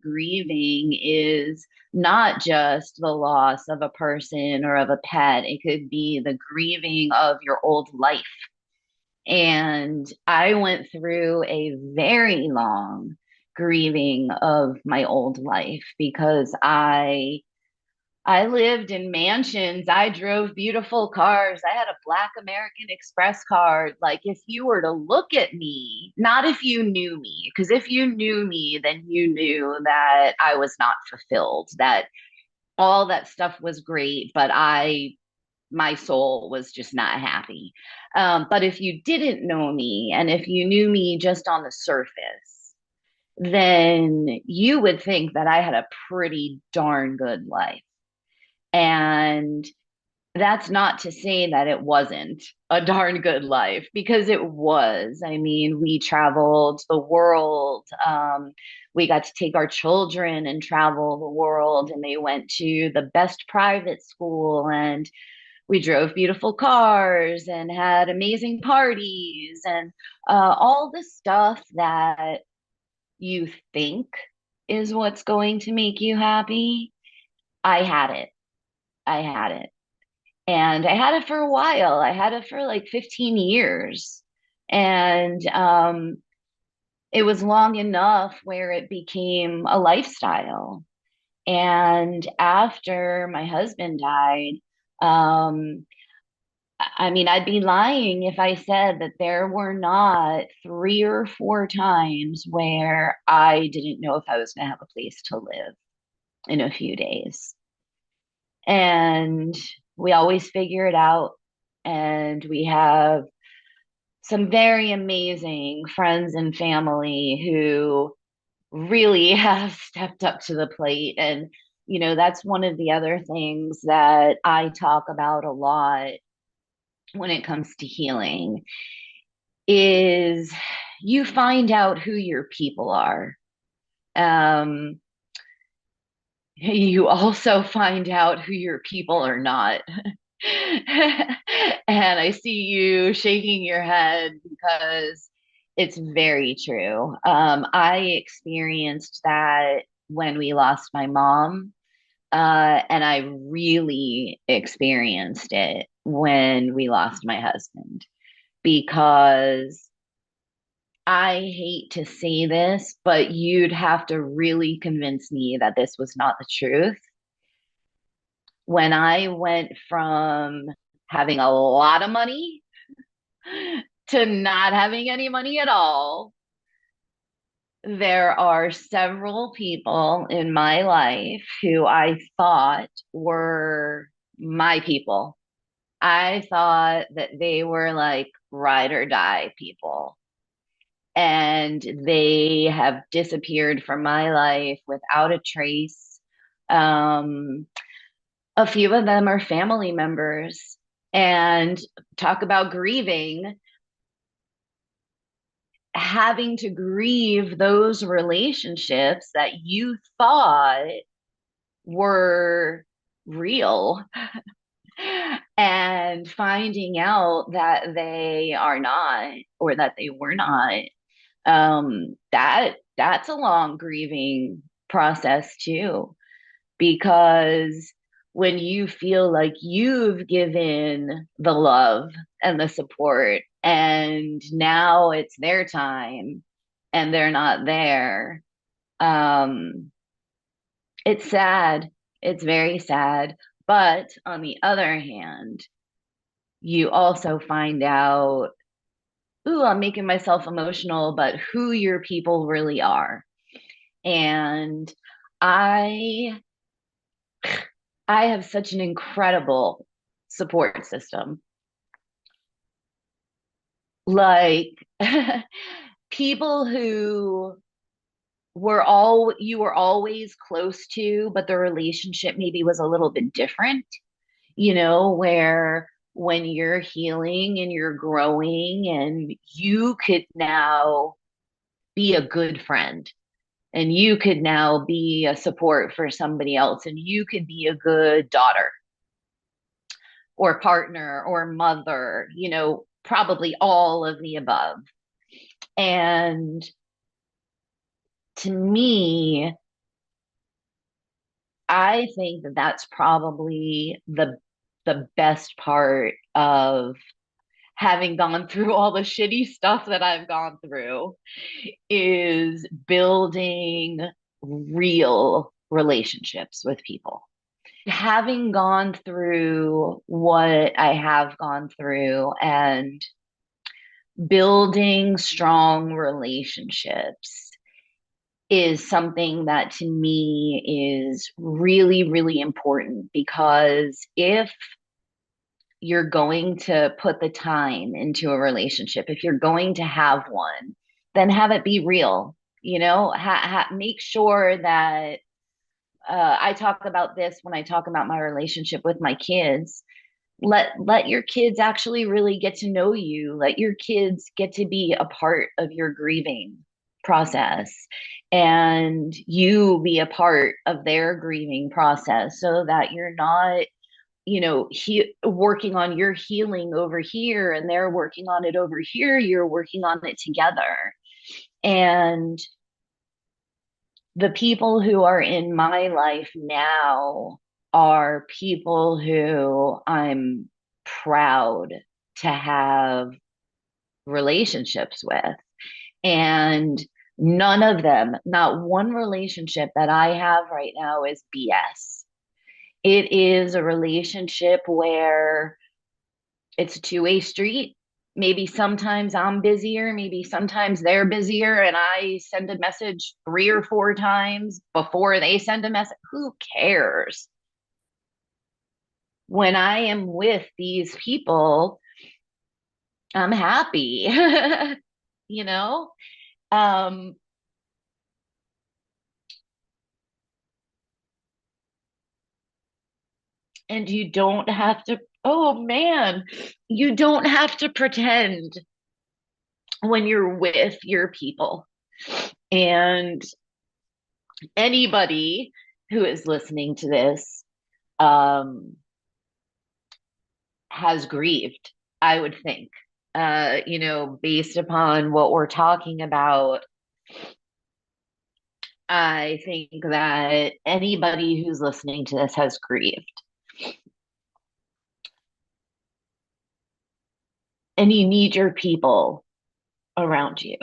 grieving is not just the loss of a person or of a pet, it could be the grieving of your old life. And I went through a very long grieving of my old life because I lived in mansions. I drove beautiful cars. I had a Black American Express card. Like, if you were to look at me, not if you knew me, because if you knew me, then you knew that I was not fulfilled, that all that stuff was great, but my soul was just not happy. But if you didn't know me and if you knew me just on the surface, then you would think that I had a pretty darn good life. And that's not to say that it wasn't a darn good life because it was. I mean, we traveled the world. We got to take our children and travel the world, and they went to the best private school, and we drove beautiful cars and had amazing parties and all the stuff that you think is what's going to make you happy. I had it. I had it. And I had it for a while. I had it for like 15 years. And it was long enough where it became a lifestyle. And after my husband died, um, I mean, I'd be lying if I said that there were not 3 or 4 times where I didn't know if I was going to have a place to live in a few days. And we always figure it out. And we have some very amazing friends and family who really have stepped up to the plate. And, that's one of the other things that I talk about a lot when it comes to healing is you find out who your people are. Um, you also find out who your people are not. And I see you shaking your head because it's very true. I experienced that when we lost my mom, and I really experienced it when we lost my husband because I hate to say this, but you'd have to really convince me that this was not the truth. When I went from having a lot of money to not having any money at all, there are several people in my life who I thought were my people. I thought that they were like ride or die people. And they have disappeared from my life without a trace. Um, a few of them are family members. And talk about grieving, having to grieve those relationships that you thought were real and finding out that they are not or that they were not. That's a long grieving process too, because when you feel like you've given the love and the support and now it's their time and they're not there, um, it's sad. It's very sad. But on the other hand, you also find out, ooh, I'm making myself emotional, but who your people really are. And I I have such an incredible support system. Like people who were all you were always close to, but the relationship maybe was a little bit different, where when you're healing and you're growing and you could now be a good friend and you could now be a support for somebody else and you could be a good daughter or partner or mother, probably all of the above. And to me, I think that that's probably the best part of having gone through all the shitty stuff that I've gone through is building real relationships with people. Having gone through what I have gone through and building strong relationships is something that to me is really, really important because if you're going to put the time into a relationship, if you're going to have one, then have it be real. Make sure that I talk about this when I talk about my relationship with my kids. Let your kids actually really get to know you. Let your kids get to be a part of your grieving process and you be a part of their grieving process so that you're not working on your healing over here and they're working on it over here. You're working on it together. And the people who are in my life now are people who I'm proud to have relationships with. And none of them, not one relationship that I have right now is BS. It is a relationship where it's a two-way street. Maybe sometimes I'm busier, maybe sometimes they're busier, and I send a message 3 or 4 times before they send a message. Who cares? When I am with these people, I'm happy, you know? Um, and you don't have to, oh man, you don't have to pretend when you're with your people. And anybody who is listening to this um, has grieved, I would think. Based upon what we're talking about, I think that anybody who's listening to this has grieved. And you need your people around you.